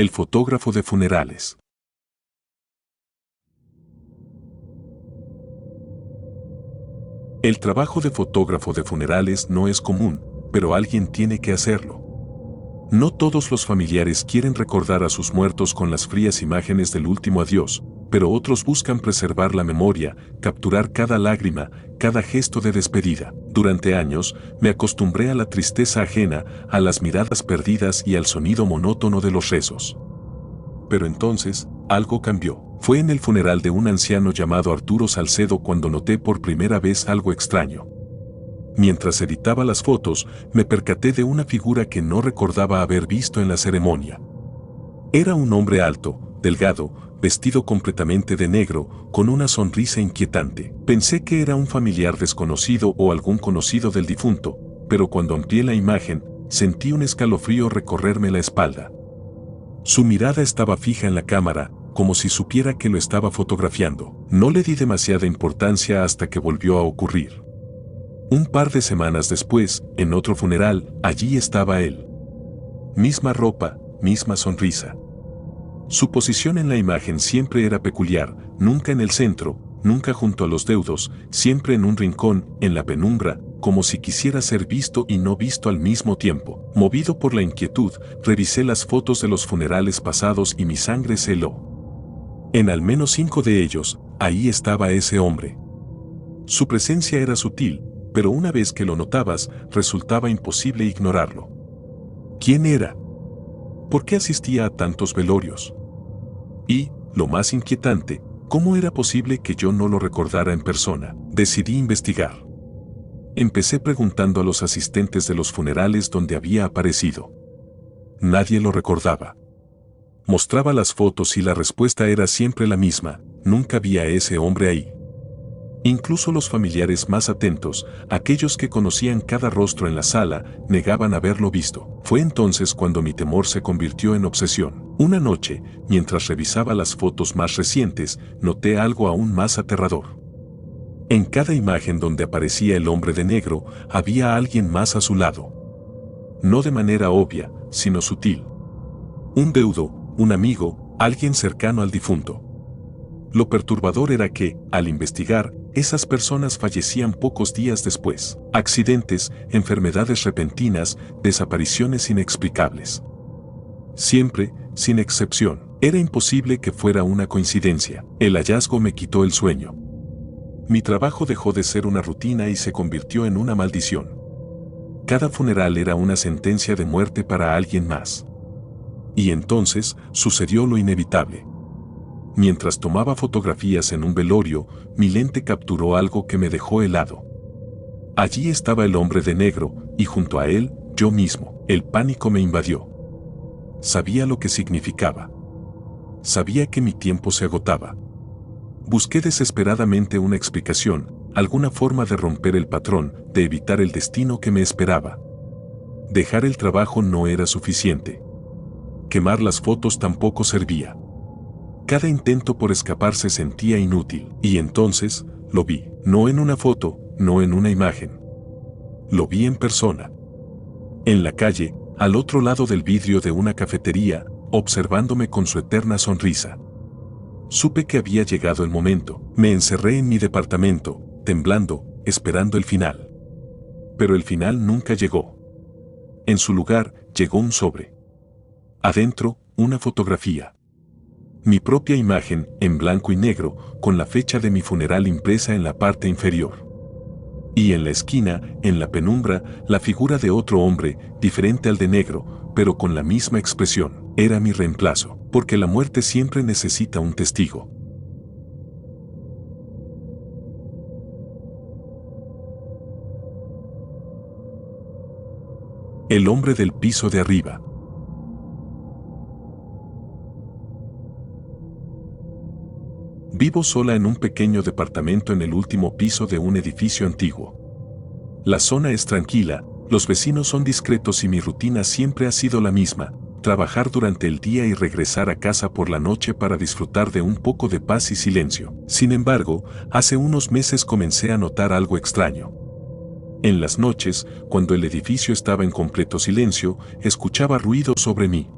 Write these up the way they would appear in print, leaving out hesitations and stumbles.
El fotógrafo de funerales. El trabajo de fotógrafo de funerales no es común, pero alguien tiene que hacerlo. No todos los familiares quieren recordar a sus muertos con las frías imágenes del último adiós, pero otros buscan preservar la memoria, capturar cada lágrima, cada gesto de despedida. Durante años, me acostumbré a la tristeza ajena, a las miradas perdidas y al sonido monótono de los rezos. Pero entonces, algo cambió. Fue en el funeral de un anciano llamado Arturo Salcedo cuando noté por primera vez algo extraño. Mientras editaba las fotos, me percaté de una figura que no recordaba haber visto en la ceremonia. Era un hombre alto, delgado, vestido completamente de negro, con una sonrisa inquietante. Pensé que era un familiar desconocido o algún conocido del difunto, pero cuando amplié la imagen, sentí un escalofrío recorrerme la espalda. Su mirada estaba fija en la cámara, como si supiera que lo estaba fotografiando. No le di demasiada importancia hasta que volvió a ocurrir. Un par de semanas después, en otro funeral, allí estaba él. Misma ropa, misma sonrisa. Su posición en la imagen siempre era peculiar, nunca en el centro, nunca junto a los deudos, siempre en un rincón, en la penumbra, como si quisiera ser visto y no visto al mismo tiempo. Movido por la inquietud, revisé las fotos de los funerales pasados y mi sangre se heló. En al menos 5 de ellos, ahí estaba ese hombre. Su presencia era sutil, pero una vez que lo notabas, resultaba imposible ignorarlo. ¿Quién era? ¿Por qué asistía a tantos velorios? Y, lo más inquietante, ¿cómo era posible que yo no lo recordara en persona? Decidí investigar. Empecé preguntando a los asistentes de los funerales donde había aparecido. Nadie lo recordaba. Mostraba las fotos y la respuesta era siempre la misma: nunca vi a ese hombre ahí. Incluso los familiares más atentos, aquellos que conocían cada rostro en la sala, negaban haberlo visto. Fue entonces cuando mi temor se convirtió en obsesión. Una noche, mientras revisaba las fotos más recientes, noté algo aún más aterrador. En cada imagen donde aparecía el hombre de negro, había alguien más a su lado. No de manera obvia, sino sutil. Un deudo, un amigo, alguien cercano al difunto. Lo perturbador era que, al investigar, esas personas fallecían pocos días después. Accidentes, enfermedades repentinas, desapariciones inexplicables. Siempre, sin excepción, era imposible que fuera una coincidencia. El hallazgo me quitó el sueño. Mi trabajo dejó de ser una rutina y se convirtió en una maldición. Cada funeral era una sentencia de muerte para alguien más. Y entonces, sucedió lo inevitable. Mientras tomaba fotografías en un velorio, mi lente capturó algo que me dejó helado. Allí estaba el hombre de negro, y junto a él, yo mismo. El pánico me invadió. Sabía lo que significaba. Sabía que mi tiempo se agotaba. Busqué desesperadamente una explicación, alguna forma de romper el patrón, de evitar el destino que me esperaba. Dejar el trabajo no era suficiente. Quemar las fotos tampoco servía. Cada intento por escapar se sentía inútil. Y entonces, lo vi. No en una foto, no en una imagen. Lo vi en persona. En la calle, al otro lado del vidrio de una cafetería, observándome con su eterna sonrisa. Supe que había llegado el momento. Me encerré en mi departamento, temblando, esperando el final. Pero el final nunca llegó. En su lugar, llegó un sobre. Adentro, una fotografía. Mi propia imagen, en blanco y negro, con la fecha de mi funeral impresa en la parte inferior. Y en la esquina, en la penumbra, la figura de otro hombre, diferente al de negro, pero con la misma expresión. Era mi reemplazo, porque la muerte siempre necesita un testigo. El hombre del piso de arriba. Vivo sola en un pequeño departamento en el último piso de un edificio antiguo. La zona es tranquila, los vecinos son discretos y mi rutina siempre ha sido la misma: trabajar durante el día y regresar a casa por la noche para disfrutar de un poco de paz y silencio. Sin embargo, hace unos meses comencé a notar algo extraño. En las noches, cuando el edificio estaba en completo silencio, escuchaba ruidos sobre mí.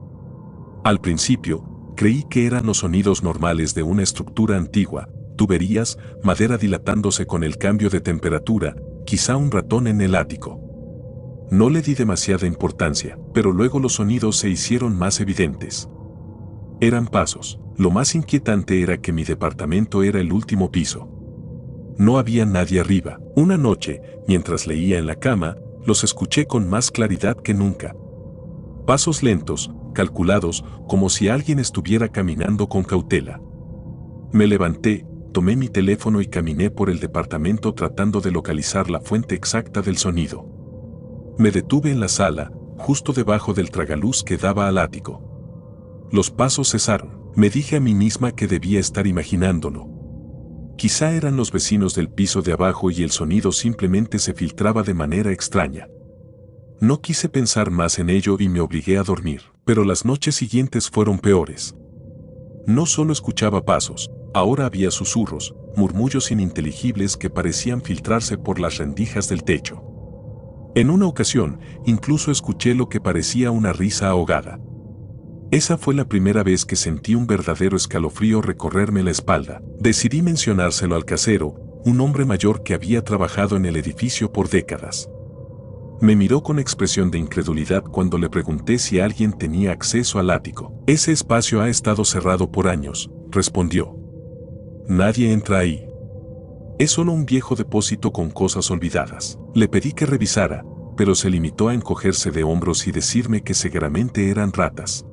Al principio, creí que eran los sonidos normales de una estructura antigua, tuberías, madera dilatándose con el cambio de temperatura, quizá un ratón en el ático. No le di demasiada importancia, pero luego los sonidos se hicieron más evidentes. Eran pasos. Lo más inquietante era que mi departamento era el último piso. No había nadie arriba. Una noche, mientras leía en la cama, los escuché con más claridad que nunca. Pasos lentos, calculados, como si alguien estuviera caminando con cautela. Me levanté, tomé mi teléfono y caminé por el departamento tratando de localizar la fuente exacta del sonido. Me detuve en la sala, justo debajo del tragaluz que daba al ático. Los pasos cesaron. Me dije a mí misma que debía estar imaginándolo. Quizá eran los vecinos del piso de abajo y el sonido simplemente se filtraba de manera extraña. No quise pensar más en ello y me obligué a dormir, pero las noches siguientes fueron peores. No solo escuchaba pasos, ahora había susurros, murmullos ininteligibles que parecían filtrarse por las rendijas del techo. En una ocasión, incluso escuché lo que parecía una risa ahogada. Esa fue la primera vez que sentí un verdadero escalofrío recorrerme la espalda. Decidí mencionárselo al casero, un hombre mayor que había trabajado en el edificio por décadas. Me miró con expresión de incredulidad cuando le pregunté si alguien tenía acceso al ático. Ese espacio ha estado cerrado por años, respondió. Nadie entra ahí. Es solo un viejo depósito con cosas olvidadas. Le pedí que revisara, pero se limitó a encogerse de hombros y decirme que seguramente eran ratas.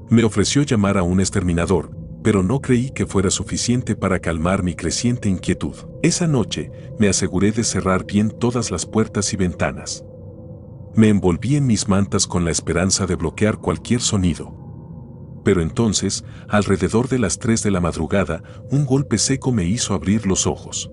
Me ofreció llamar a un exterminador, pero no creí que fuera suficiente para calmar mi creciente inquietud. Esa noche, me aseguré de cerrar bien todas las puertas y ventanas. Me envolví en mis mantas con la esperanza de bloquear cualquier sonido. Pero entonces, alrededor de las 3 de la madrugada, un golpe seco me hizo abrir los ojos.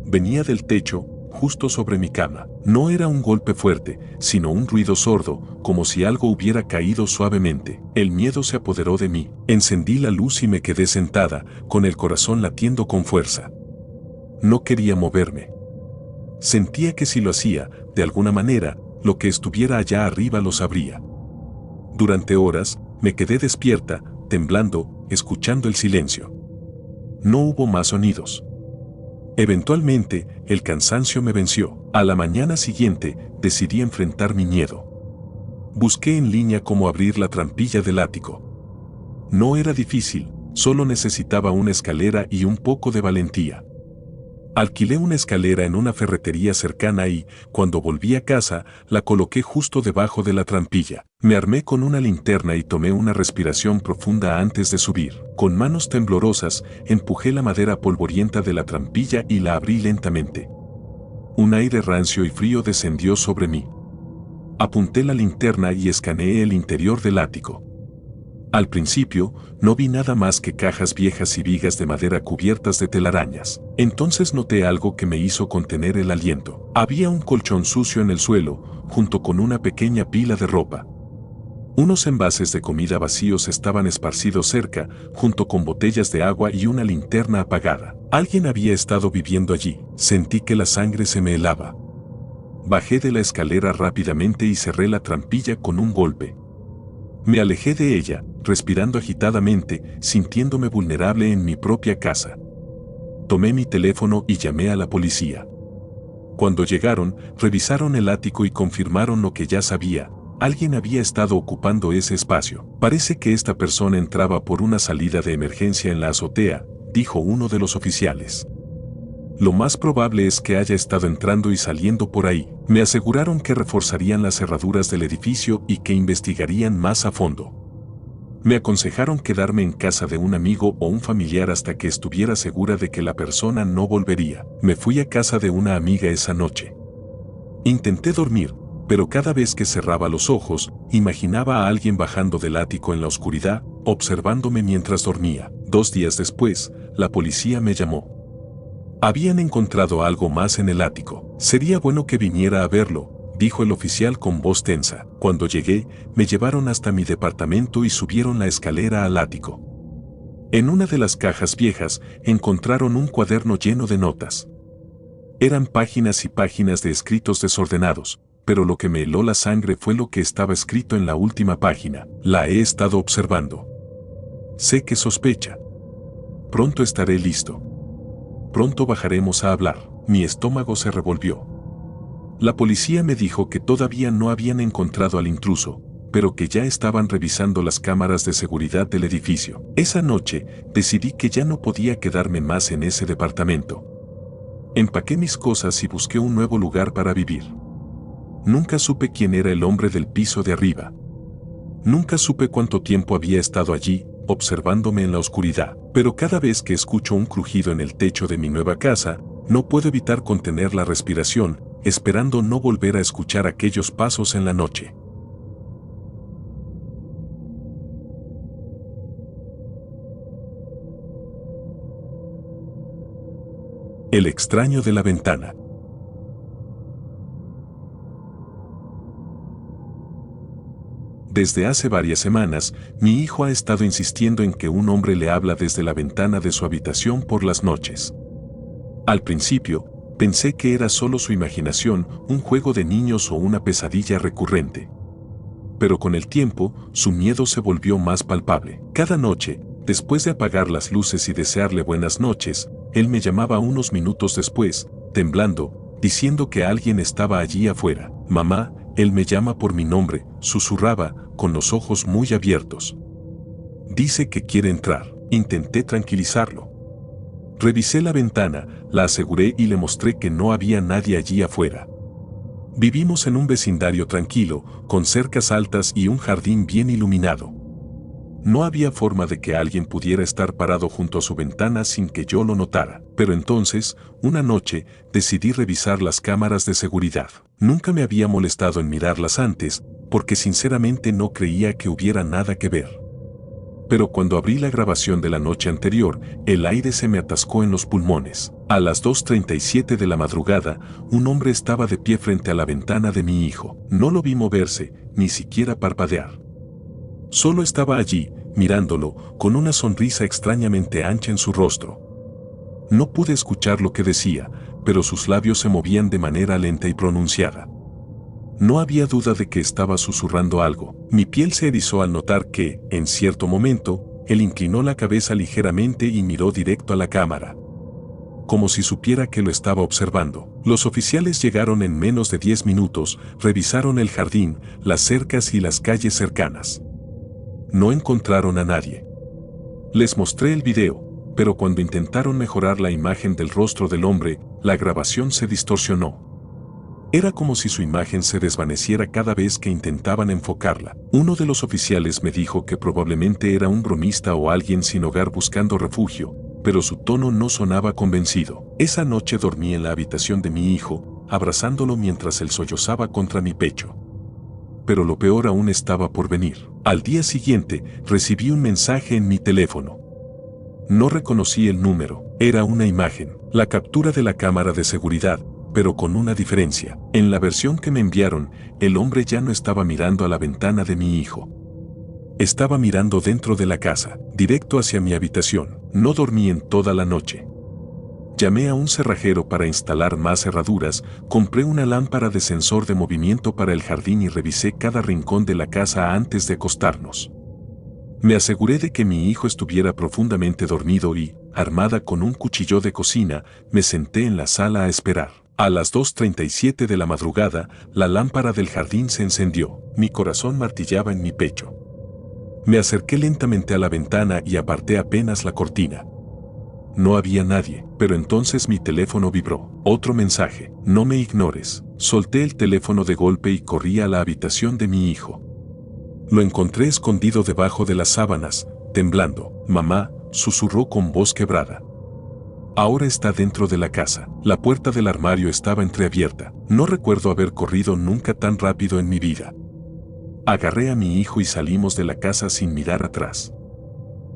Venía del techo, justo sobre mi cama. No era un golpe fuerte, sino un ruido sordo, como si algo hubiera caído suavemente. El miedo se apoderó de mí. Encendí la luz y me quedé sentada, con el corazón latiendo con fuerza. No quería moverme. Sentía que si lo hacía, de alguna manera, lo que estuviera allá arriba lo sabría. Durante horas, me quedé despierta, temblando, escuchando el silencio. No hubo más sonidos. Eventualmente, el cansancio me venció. A la mañana siguiente, decidí enfrentar mi miedo. Busqué en línea cómo abrir la trampilla del ático. No era difícil, solo necesitaba una escalera y un poco de valentía. Alquilé una escalera en una ferretería cercana y, cuando volví a casa, la coloqué justo debajo de la trampilla. Me armé con una linterna y tomé una respiración profunda antes de subir. Con manos temblorosas, empujé la madera polvorienta de la trampilla y la abrí lentamente. Un aire rancio y frío descendió sobre mí. Apunté la linterna y escaneé el interior del ático. Al principio, no vi nada más que cajas viejas y vigas de madera cubiertas de telarañas. Entonces noté algo que me hizo contener el aliento. Había un colchón sucio en el suelo, junto con una pequeña pila de ropa. Unos envases de comida vacíos estaban esparcidos cerca, junto con botellas de agua y una linterna apagada. Alguien había estado viviendo allí. Sentí que la sangre se me helaba. Bajé de la escalera rápidamente y cerré la trampilla con un golpe. Me alejé de ella, respirando agitadamente, sintiéndome vulnerable en mi propia casa. Tomé mi teléfono y llamé a la policía. Cuando llegaron, revisaron el ático y confirmaron lo que ya sabía. Alguien había estado ocupando ese espacio. Parece que esta persona entraba por una salida de emergencia en la azotea, dijo uno de los oficiales. Lo más probable es que haya estado entrando y saliendo por ahí. Me aseguraron que reforzarían las cerraduras del edificio y que investigarían más a fondo. Me aconsejaron quedarme en casa de un amigo o un familiar hasta que estuviera segura de que la persona no volvería. Me fui a casa de una amiga esa noche. Intenté dormir, pero cada vez que cerraba los ojos, imaginaba a alguien bajando del ático en la oscuridad, observándome mientras dormía. 2 días después, la policía me llamó. Habían encontrado algo más en el ático. Sería bueno que viniera a verlo, dijo el oficial con voz tensa. Cuando llegué, me llevaron hasta mi departamento y subieron la escalera al ático. En una de las cajas viejas, encontraron un cuaderno lleno de notas. Eran páginas y páginas de escritos desordenados, pero lo que me heló la sangre fue lo que estaba escrito en la última página. La he estado observando. Sé que sospecha. Pronto estaré listo. Pronto bajaremos a hablar. Mi estómago se revolvió. La policía me dijo que todavía no habían encontrado al intruso, pero que ya estaban revisando las cámaras de seguridad del edificio. Esa noche, decidí que ya no podía quedarme más en ese departamento. Empaqué mis cosas y busqué un nuevo lugar para vivir. Nunca supe quién era el hombre del piso de arriba. Nunca supe cuánto tiempo había estado allí, observándome en la oscuridad. Pero cada vez que escucho un crujido en el techo de mi nueva casa, no puedo evitar contener la respiración, esperando no volver a escuchar aquellos pasos en la noche. El extraño de la ventana. Desde hace varias semanas, mi hijo ha estado insistiendo en que un hombre le habla desde la ventana de su habitación por las noches. Al principio, pensé que era solo su imaginación, un juego de niños o una pesadilla recurrente. Pero con el tiempo, su miedo se volvió más palpable. Cada noche, después de apagar las luces y desearle buenas noches, él me llamaba unos minutos después, temblando, diciendo que alguien estaba allí afuera. Mamá, él me llama por mi nombre, susurraba, con los ojos muy abiertos. Dice que quiere entrar. Intenté tranquilizarlo. Revisé la ventana, la aseguré y le mostré que no había nadie allí afuera. Vivimos en un vecindario tranquilo, con cercas altas y un jardín bien iluminado. No había forma de que alguien pudiera estar parado junto a su ventana sin que yo lo notara. Pero entonces, una noche, decidí revisar las cámaras de seguridad. Nunca me había molestado en mirarlas antes, porque sinceramente no creía que hubiera nada que ver. Pero cuando abrí la grabación de la noche anterior, el aire se me atascó en los pulmones. A las 2:37 de la madrugada, un hombre estaba de pie frente a la ventana de mi hijo. No lo vi moverse, ni siquiera parpadear. Solo estaba allí, mirándolo, con una sonrisa extrañamente ancha en su rostro. No pude escuchar lo que decía, pero sus labios se movían de manera lenta y pronunciada. No había duda de que estaba susurrando algo. Mi piel se erizó al notar que, en cierto momento, él inclinó la cabeza ligeramente y miró directo a la cámara. Como si supiera que lo estaba observando. Los oficiales llegaron en menos de 10 minutos, revisaron el jardín, las cercas y las calles cercanas. No encontraron a nadie. Les mostré el video, pero cuando intentaron mejorar la imagen del rostro del hombre, la grabación se distorsionó. Era como si su imagen se desvaneciera cada vez que intentaban enfocarla. Uno de los oficiales me dijo que probablemente era un bromista o alguien sin hogar buscando refugio, pero su tono no sonaba convencido. Esa noche dormí en la habitación de mi hijo, abrazándolo mientras él sollozaba contra mi pecho. Pero lo peor aún estaba por venir. Al día siguiente, recibí un mensaje en mi teléfono. No reconocí el número. Era una imagen, la captura de la cámara de seguridad, pero con una diferencia. En la versión que me enviaron, el hombre ya no estaba mirando a la ventana de mi hijo. Estaba mirando dentro de la casa, directo hacia mi habitación. No dormí en toda la noche. Llamé a un cerrajero para instalar más cerraduras, compré una lámpara de sensor de movimiento para el jardín y revisé cada rincón de la casa antes de acostarnos. Me aseguré de que mi hijo estuviera profundamente dormido y, armada con un cuchillo de cocina, me senté en la sala a esperar. A las 2:37 de la madrugada, la lámpara del jardín se encendió. Mi corazón martillaba en mi pecho. Me acerqué lentamente a la ventana y aparté apenas la cortina. No había nadie, pero entonces mi teléfono vibró. Otro mensaje: no me ignores. Solté el teléfono de golpe y corrí a la habitación de mi hijo. Lo encontré escondido debajo de las sábanas, temblando. Mamá, susurró con voz quebrada. Ahora está dentro de la casa. La puerta del armario estaba entreabierta. No recuerdo haber corrido nunca tan rápido en mi vida. Agarré a mi hijo y salimos de la casa sin mirar atrás.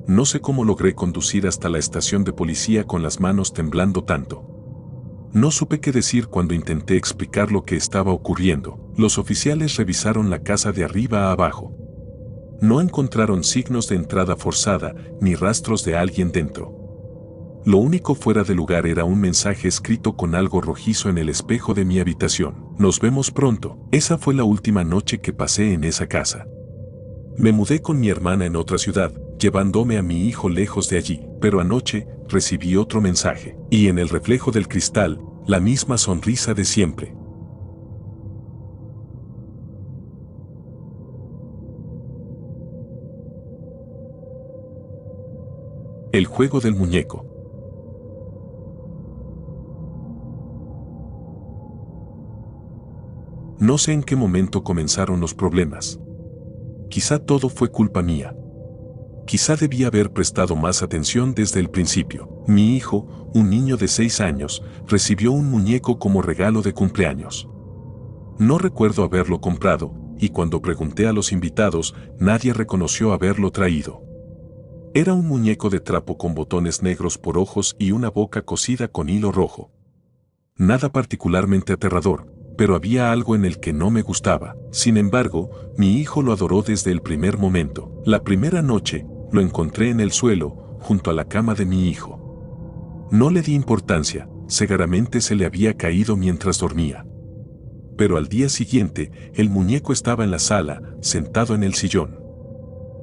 No sé cómo logré conducir hasta la estación de policía con las manos temblando tanto. No supe qué decir cuando intenté explicar lo que estaba ocurriendo. Los oficiales revisaron la casa de arriba a abajo. No encontraron signos de entrada forzada ni rastros de alguien dentro. Lo único fuera de lugar era un mensaje escrito con algo rojizo en el espejo de mi habitación. Nos vemos pronto. Esa fue la última noche que pasé en esa casa. Me mudé con mi hermana en otra ciudad, llevándome a mi hijo lejos de allí, pero anoche recibí otro mensaje, y en el reflejo del cristal, la misma sonrisa de siempre. El juego del muñeco. No sé en qué momento comenzaron los problemas. Quizá todo fue culpa mía. Quizá debía haber prestado más atención desde el principio. Mi hijo, un niño de 6 años, recibió un muñeco como regalo de cumpleaños. No recuerdo haberlo comprado, y cuando pregunté a los invitados, nadie reconoció haberlo traído. Era un muñeco de trapo con botones negros por ojos y una boca cosida con hilo rojo. Nada particularmente aterrador, pero había algo en el que no me gustaba. Sin embargo, mi hijo lo adoró desde el primer momento. La primera noche, lo encontré en el suelo, junto a la cama de mi hijo. No le di importancia, seguramente se le había caído mientras dormía. Pero al día siguiente, el muñeco estaba en la sala, sentado en el sillón.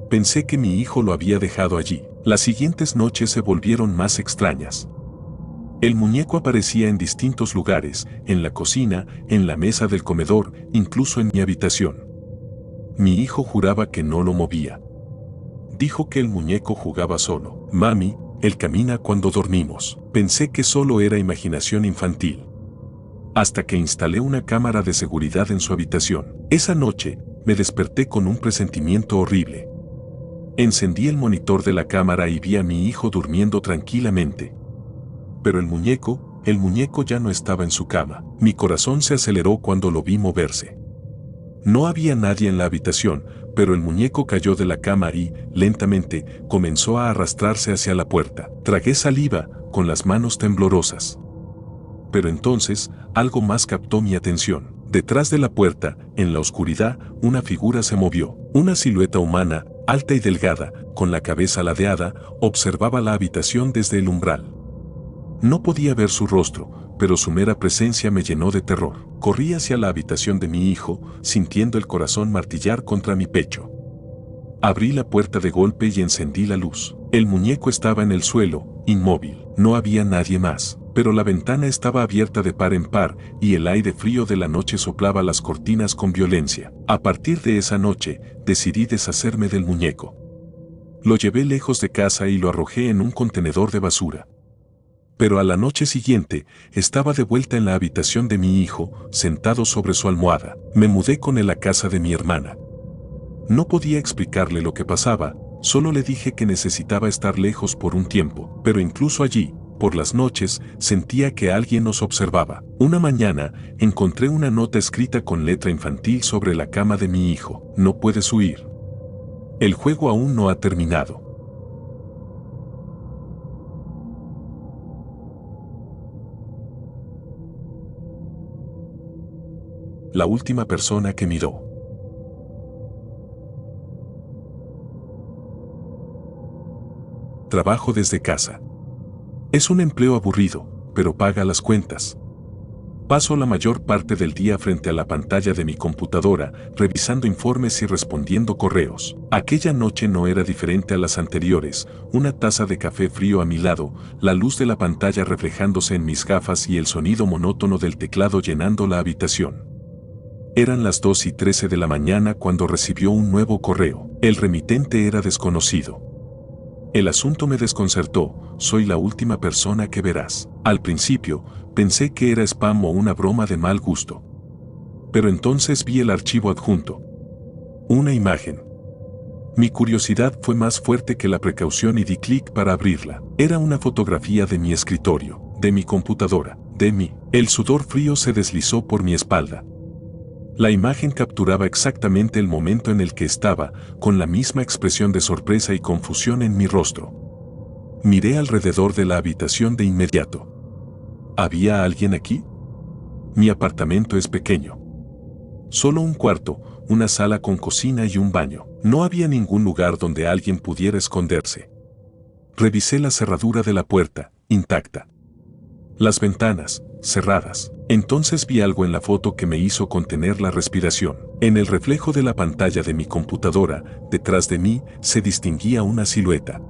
Pensé que mi hijo lo había dejado allí. Las siguientes noches se volvieron más extrañas. El muñeco aparecía en distintos lugares, en la cocina, en la mesa del comedor, incluso en mi habitación. Mi hijo juraba que no lo movía. Dijo que el muñeco jugaba solo. Mami, él camina cuando dormimos. Pensé que solo era imaginación infantil. Hasta que instalé una cámara de seguridad en su habitación. Esa noche, me desperté con un presentimiento horrible. Encendí el monitor de la cámara y vi a mi hijo durmiendo tranquilamente. Pero el muñeco ya no estaba en su cama. Mi corazón se aceleró cuando lo vi moverse. No había nadie en la habitación, pero el muñeco cayó de la cama y, lentamente, comenzó a arrastrarse hacia la puerta. Tragué saliva, con las manos temblorosas. Pero entonces, algo más captó mi atención. Detrás de la puerta, en la oscuridad, una figura se movió. Una silueta humana, alta y delgada, con la cabeza ladeada, observaba la habitación desde el umbral. No podía ver su rostro, pero su mera presencia me llenó de terror. Corrí hacia la habitación de mi hijo, sintiendo el corazón martillar contra mi pecho. Abrí la puerta de golpe y encendí la luz. El muñeco estaba en el suelo, inmóvil. No había nadie más, pero la ventana estaba abierta de par en par y el aire frío de la noche soplaba las cortinas con violencia. A partir de esa noche, decidí deshacerme del muñeco. Lo llevé lejos de casa y lo arrojé en un contenedor de basura. Pero a la noche siguiente, estaba de vuelta en la habitación de mi hijo, sentado sobre su almohada. Me mudé con él a casa de mi hermana. No podía explicarle lo que pasaba, solo le dije que necesitaba estar lejos por un tiempo, pero incluso allí, por las noches, sentía que alguien nos observaba. Una mañana, encontré una nota escrita con letra infantil sobre la cama de mi hijo. No puedes huir. El juego aún no ha terminado. La última persona que miró. Trabajo desde casa. Es un empleo aburrido, pero paga las cuentas. Paso la mayor parte del día frente a la pantalla de mi computadora, revisando informes y respondiendo correos. Aquella noche no era diferente a las anteriores, una taza de café frío a mi lado, la luz de la pantalla reflejándose en mis gafas y el sonido monótono del teclado llenando la habitación. Eran las 2:13 de la mañana cuando recibió un nuevo correo. El remitente era desconocido. El asunto me desconcertó. Soy la última persona que verás. Al principio, pensé que era spam o una broma de mal gusto. Pero entonces vi el archivo adjunto. Una imagen. Mi curiosidad fue más fuerte que la precaución y di clic para abrirla. Era una fotografía de mi escritorio, de mi computadora, de mí. El sudor frío se deslizó por mi espalda. La imagen capturaba exactamente el momento en el que estaba, con la misma expresión de sorpresa y confusión en mi rostro. Miré alrededor de la habitación de inmediato. ¿Había alguien aquí? Mi apartamento es pequeño. Solo un cuarto, una sala con cocina y un baño. No había ningún lugar donde alguien pudiera esconderse. Revisé la cerradura de la puerta, intacta. Las ventanas, cerradas. Entonces vi algo en la foto que me hizo contener la respiración. En el reflejo de la pantalla de mi computadora, detrás de mí, se distinguía una silueta.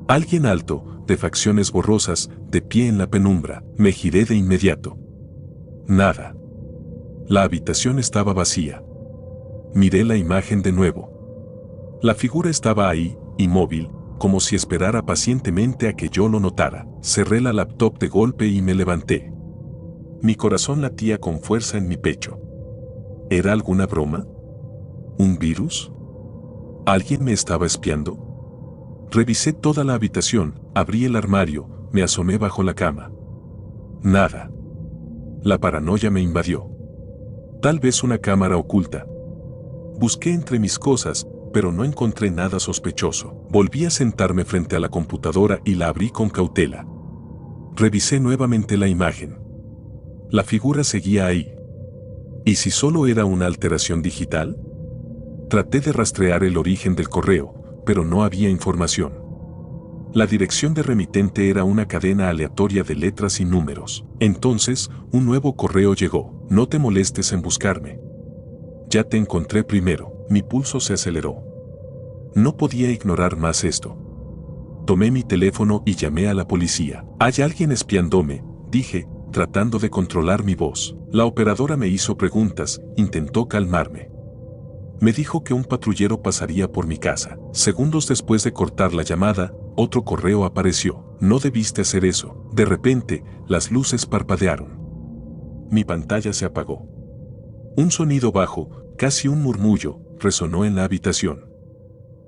Alguien alto, de facciones borrosas, de pie en la penumbra. Me giré de inmediato. Nada. La habitación estaba vacía. Miré la imagen de nuevo. La figura estaba ahí, inmóvil, como si esperara pacientemente a que yo lo notara. Cerré la laptop de golpe y me levanté. Mi corazón latía con fuerza en mi pecho. ¿Era alguna broma? ¿Un virus? ¿Alguien me estaba espiando? Revisé toda la habitación, abrí el armario, me asomé bajo la cama. Nada. La paranoia me invadió. Tal vez una cámara oculta. Busqué entre mis cosas, pero no encontré nada sospechoso. Volví a sentarme frente a la computadora y la abrí con cautela. Revisé nuevamente la imagen. La figura seguía ahí. ¿Y si solo era una alteración digital? Traté de rastrear el origen del correo, pero no había información. La dirección de remitente era una cadena aleatoria de letras y números. Entonces, un nuevo correo llegó. No te molestes en buscarme. Ya te encontré primero. Mi pulso se aceleró. No podía ignorar más esto. Tomé mi teléfono y llamé a la policía. ¿Hay alguien espiándome?, dije, tratando de controlar mi voz. La operadora me hizo preguntas, intentó calmarme. Me dijo que un patrullero pasaría por mi casa. Segundos después de cortar la llamada, otro correo apareció. No debiste hacer eso. De repente, las luces parpadearon. Mi pantalla se apagó. Un sonido bajo, casi un murmullo, resonó en la habitación.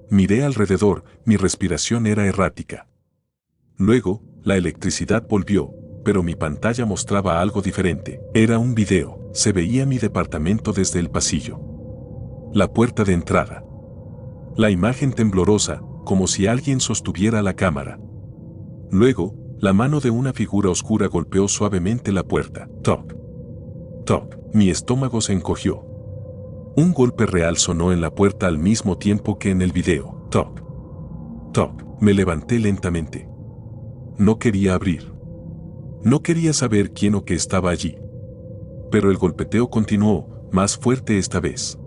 Miré alrededor, mi respiración era errática. Luego, la electricidad volvió, pero mi pantalla mostraba algo diferente. Era un video. Se veía mi departamento desde el pasillo. La puerta de entrada. La imagen temblorosa, como si alguien sostuviera la cámara. Luego, la mano de una figura oscura golpeó suavemente la puerta. Toc. Toc. Mi estómago se encogió. Un golpe real sonó en la puerta al mismo tiempo que en el video. Toc. Toc. Me levanté lentamente. No quería abrir. No quería saber quién o qué estaba allí. Pero el golpeteo continuó, más fuerte esta vez.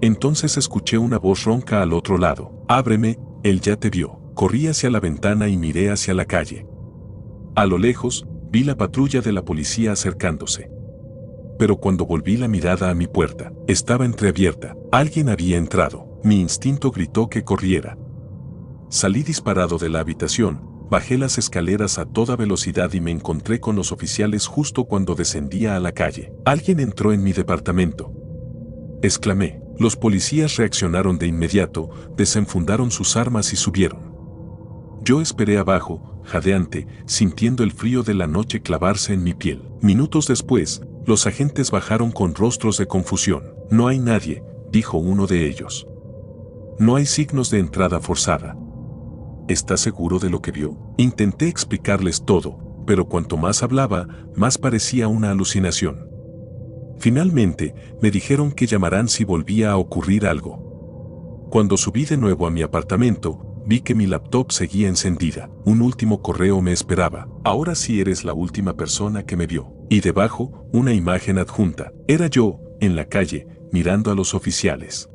Entonces escuché una voz ronca al otro lado. Ábreme, él ya te vio. Corrí hacia la ventana y miré hacia la calle. A lo lejos, vi la patrulla de la policía acercándose. Pero cuando volví la mirada a mi puerta, estaba entreabierta. Alguien había entrado. Mi instinto gritó que corriera. Salí disparado de la habitación, bajé las escaleras a toda velocidad y me encontré con los oficiales justo cuando descendía a la calle. Alguien entró en mi departamento. Exclamé. Los policías reaccionaron de inmediato, desenfundaron sus armas y subieron. Yo esperé abajo, jadeante, sintiendo el frío de la noche clavarse en mi piel. Minutos después, los agentes bajaron con rostros de confusión. No hay nadie, dijo uno de ellos. No hay signos de entrada forzada. ¿Está seguro de lo que vio? Intenté explicarles todo, pero cuanto más hablaba, más parecía una alucinación. Finalmente, me dijeron que llamarán si volvía a ocurrir algo. Cuando subí de nuevo a mi apartamento, vi que mi laptop seguía encendida. Un último correo me esperaba. Ahora sí eres la última persona que me vio. Y debajo, una imagen adjunta. Era yo, en la calle, mirando a los oficiales.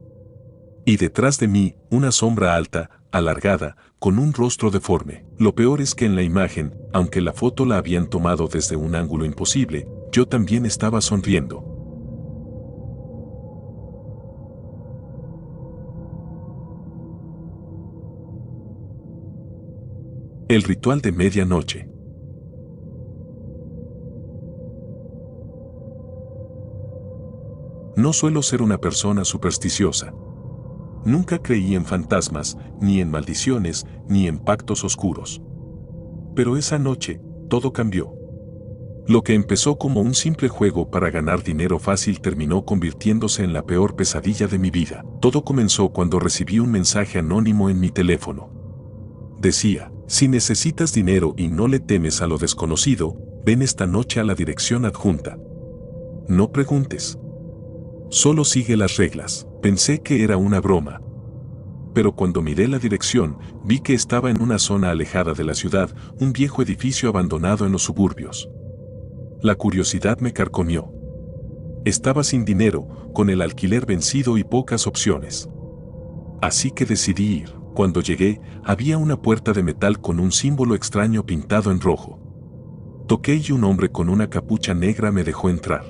Y detrás de mí, una sombra alta, alargada, con un rostro deforme. Lo peor es que en la imagen, aunque la foto la habían tomado desde un ángulo imposible, yo también estaba sonriendo. El ritual de medianoche. No suelo ser una persona supersticiosa. Nunca creí en fantasmas, ni en maldiciones, ni en pactos oscuros. Pero esa noche, todo cambió. Lo que empezó como un simple juego para ganar dinero fácil terminó convirtiéndose en la peor pesadilla de mi vida. Todo comenzó cuando recibí un mensaje anónimo en mi teléfono. Decía: si necesitas dinero y no le temes a lo desconocido, ven esta noche a la dirección adjunta. No preguntes. Solo sigue las reglas. Pensé que era una broma. pero cuando miré la dirección, vi que estaba en una zona alejada de la ciudad, un viejo edificio abandonado en los suburbios. La curiosidad me carcomió. Estaba sin dinero, con el alquiler vencido y pocas opciones. Así que decidí ir. Cuando llegué, había una puerta de metal con un símbolo extraño pintado en rojo. Toqué y un hombre con una capucha negra me dejó entrar.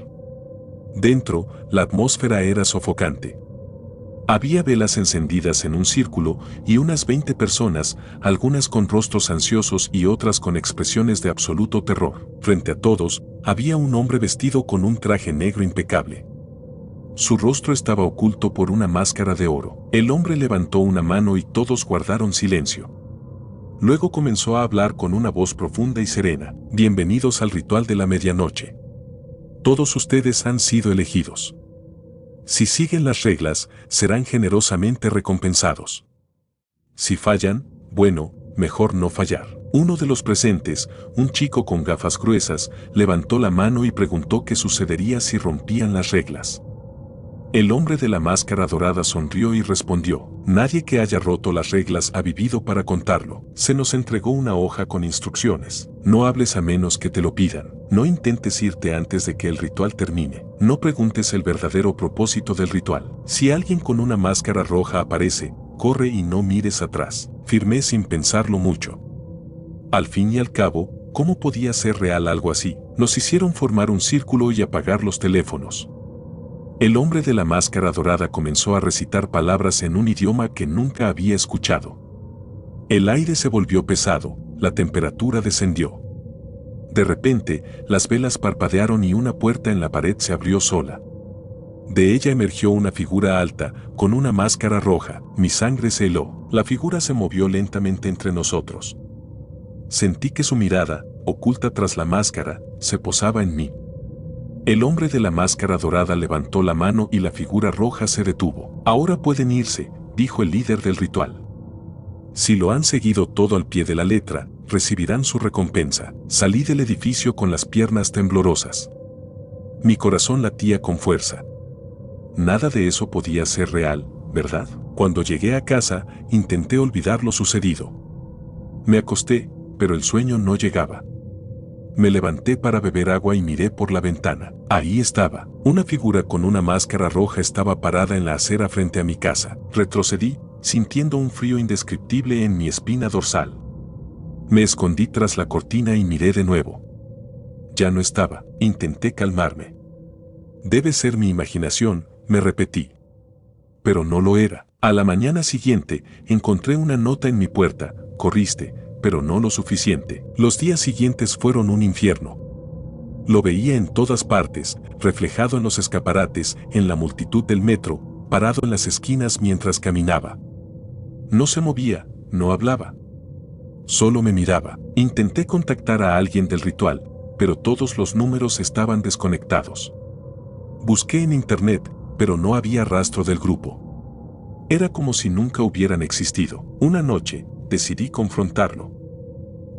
Dentro, la atmósfera era sofocante. Había velas encendidas en un círculo y unas 20 personas, algunas con rostros ansiosos y otras con expresiones de absoluto terror. Frente a todos, había un hombre vestido con un traje negro impecable. Su rostro estaba oculto por una máscara de oro. El hombre levantó una mano y todos guardaron silencio. Luego comenzó a hablar con una voz profunda y serena. Bienvenidos al ritual de la medianoche. Todos ustedes han sido elegidos. Si siguen las reglas, serán generosamente recompensados. Si fallan, bueno, mejor no fallar. Uno de los presentes, un chico con gafas gruesas, levantó la mano y preguntó qué sucedería si rompían las reglas. El hombre de la máscara dorada sonrió y respondió: nadie que haya roto las reglas ha vivido para contarlo. Se nos entregó una hoja con instrucciones. No hables a menos que te lo pidan. No intentes irte antes de que el ritual termine. No preguntes el verdadero propósito del ritual. Si alguien con una máscara roja aparece, corre y no mires atrás. Firmé sin pensarlo mucho. Al fin y al cabo, ¿cómo podía ser real algo así? Nos hicieron formar un círculo y apagar los teléfonos. El hombre de la máscara dorada comenzó a recitar palabras en un idioma que nunca había escuchado. El aire se volvió pesado, la temperatura descendió. De repente, las velas parpadearon y una puerta en la pared se abrió sola. De ella emergió una figura alta, con una máscara roja. Mi sangre se heló. La figura se movió lentamente entre nosotros. Sentí que su mirada, oculta tras la máscara, se posaba en mí. El hombre de la máscara dorada levantó la mano y la figura roja se detuvo. Ahora pueden irse, dijo el líder del ritual. Si lo han seguido todo al pie de la letra, recibirán su recompensa. Salí del edificio con las piernas temblorosas. Mi corazón latía con fuerza. Nada de eso podía ser real, ¿verdad? Cuando llegué a casa, intenté olvidar lo sucedido. Me acosté, pero el sueño no llegaba. Me levanté para beber agua y miré por la ventana. Ahí estaba. Una figura con una máscara roja estaba parada en la acera frente a mi casa. Retrocedí, sintiendo un frío indescriptible en mi espina dorsal. Me escondí tras la cortina y miré de nuevo. Ya no estaba. Intenté calmarme. Debe ser mi imaginación, me repetí. Pero no lo era. A la mañana siguiente, encontré una nota en mi puerta. Corriste, pero no lo suficiente. Los días siguientes fueron un infierno. Lo veía en todas partes, reflejado en los escaparates, en la multitud del metro, parado en las esquinas mientras caminaba. No se movía, no hablaba. Solo me miraba. Intenté contactar a alguien del ritual, pero todos los números estaban desconectados. Busqué en internet, pero no había rastro del grupo. Era como si nunca hubieran existido. Una noche, decidí confrontarlo.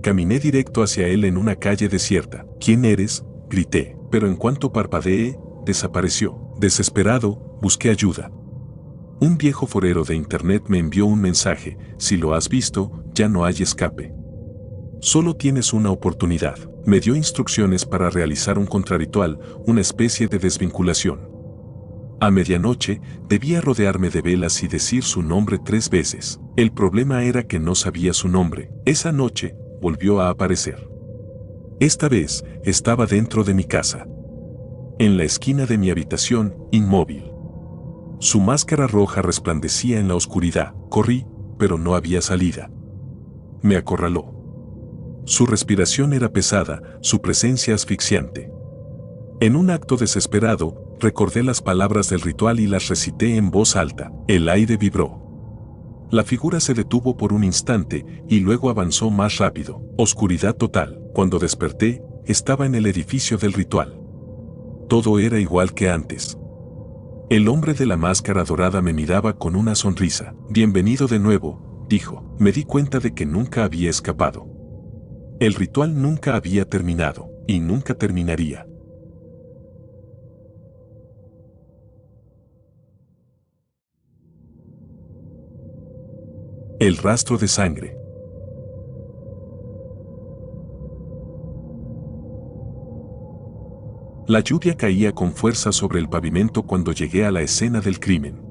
Caminé directo hacia él en una calle desierta. ¿Quién eres?, grité, pero en cuanto parpadeé, desapareció. Desesperado, busqué ayuda. Un viejo forero de internet me envió un mensaje: si lo has visto, ya no hay escape. Solo tienes una oportunidad. Me dio instrucciones para realizar un contrarritual, una especie de desvinculación. A medianoche, debía rodearme de velas y decir su nombre 3 veces. El problema era que no sabía su nombre. Esa noche, volvió a aparecer. Esta vez, estaba dentro de mi casa. En la esquina de mi habitación, inmóvil. Su máscara roja resplandecía en la oscuridad. Corrí, pero no había salida. Me acorraló. Su respiración era pesada, su presencia asfixiante. En un acto desesperado, recordé las palabras del ritual y las recité en voz alta. El aire vibró. La figura se detuvo por un instante y luego avanzó más rápido. Oscuridad total. Cuando desperté, estaba en el edificio del ritual. Todo era igual que antes. El hombre de la máscara dorada me miraba con una sonrisa. Bienvenido de nuevo, dijo. Me di cuenta de que nunca había escapado. El ritual nunca había terminado, y nunca terminaría. El rastro de sangre. La lluvia caía con fuerza sobre el pavimento cuando llegué a la escena del crimen.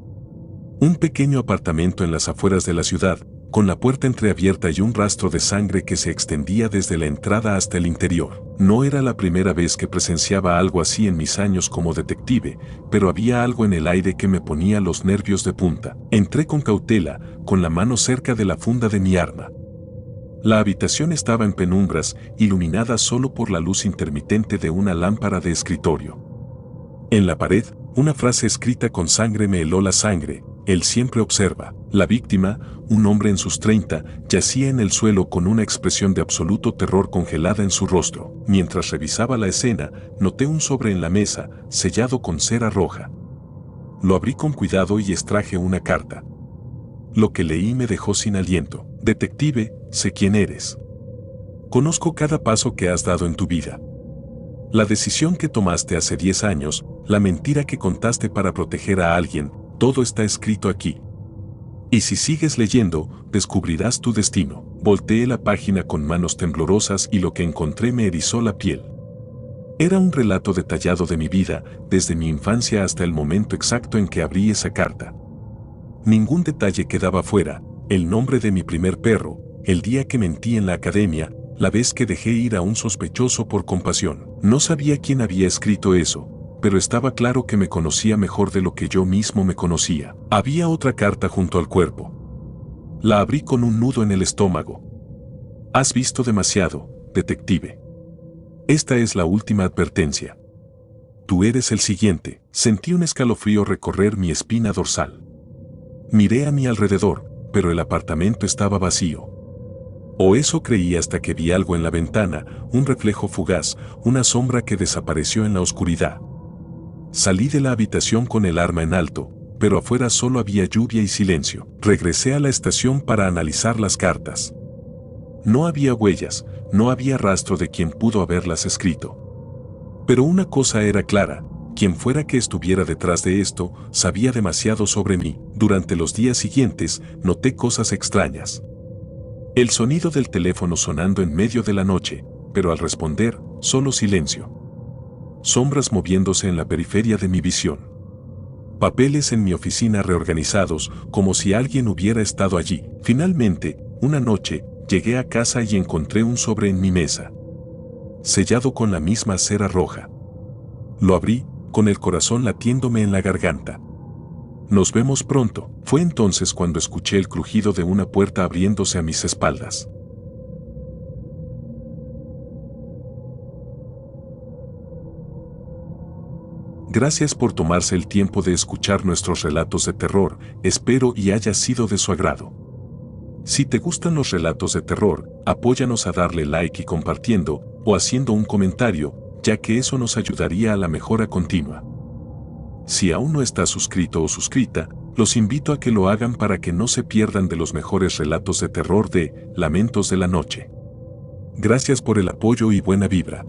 Un pequeño apartamento en las afueras de la ciudad, con la puerta entreabierta y un rastro de sangre que se extendía desde la entrada hasta el interior. No era la primera vez que presenciaba algo así en mis años como detective, pero había algo en el aire que me ponía los nervios de punta. Entré con cautela, con la mano cerca de la funda de mi arma. La habitación estaba en penumbras, iluminada solo por la luz intermitente de una lámpara de escritorio. En la pared, una frase escrita con sangre me heló la sangre. Él siempre observa. La víctima, un hombre en sus 30, yacía en el suelo con una expresión de absoluto terror congelada en su rostro. Mientras revisaba la escena, noté un sobre en la mesa, sellado con cera roja. Lo abrí con cuidado y extraje una carta. Lo que leí me dejó sin aliento. Detective, sé quién eres. Conozco cada paso que has dado en tu vida. La decisión que tomaste hace 10 años, la mentira que contaste para proteger a alguien, todo está escrito aquí. Y si sigues leyendo, descubrirás tu destino. Volteé la página con manos temblorosas y lo que encontré me erizó la piel. Era un relato detallado de mi vida, desde mi infancia hasta el momento exacto en que abrí esa carta. Ningún detalle quedaba fuera: el nombre de mi primer perro, el día que mentí en la academia, la vez que dejé ir a un sospechoso por compasión. No sabía quién había escrito eso, pero estaba claro que me conocía mejor de lo que yo mismo me conocía. Había otra carta junto al cuerpo. La abrí con un nudo en el estómago. Has visto demasiado, detective. Esta es la última advertencia. Tú eres el siguiente. Sentí un escalofrío recorrer mi espina dorsal. Miré a mi alrededor, pero el apartamento estaba vacío. O eso creí hasta que vi algo en la ventana, un reflejo fugaz, una sombra que desapareció en la oscuridad. Salí de la habitación con el arma en alto, pero afuera solo había lluvia y silencio. Regresé a la estación para analizar las cartas. No había huellas, no había rastro de quien pudo haberlas escrito. Pero una cosa era clara: quien fuera que estuviera detrás de esto, sabía demasiado sobre mí. Durante los días siguientes, noté cosas extrañas. El sonido del teléfono sonando en medio de la noche, pero al responder, solo silencio. Sombras moviéndose en la periferia de mi visión. Papeles en mi oficina reorganizados, como si alguien hubiera estado allí. Finalmente, una noche, llegué a casa y encontré un sobre en mi mesa, sellado con la misma cera roja. Lo abrí, con el corazón latiéndome en la garganta. Nos vemos pronto. Fue entonces cuando escuché el crujido de una puerta abriéndose a mis espaldas. Gracias por tomarse el tiempo de escuchar nuestros relatos de terror, espero y haya sido de su agrado. Si te gustan los relatos de terror, apóyanos a darle like y compartiendo, o haciendo un comentario, ya que eso nos ayudaría a la mejora continua. Si aún no estás suscrito o suscrita, los invito a que lo hagan para que no se pierdan de los mejores relatos de terror de Lamentos de la Noche. Gracias por el apoyo y buena vibra.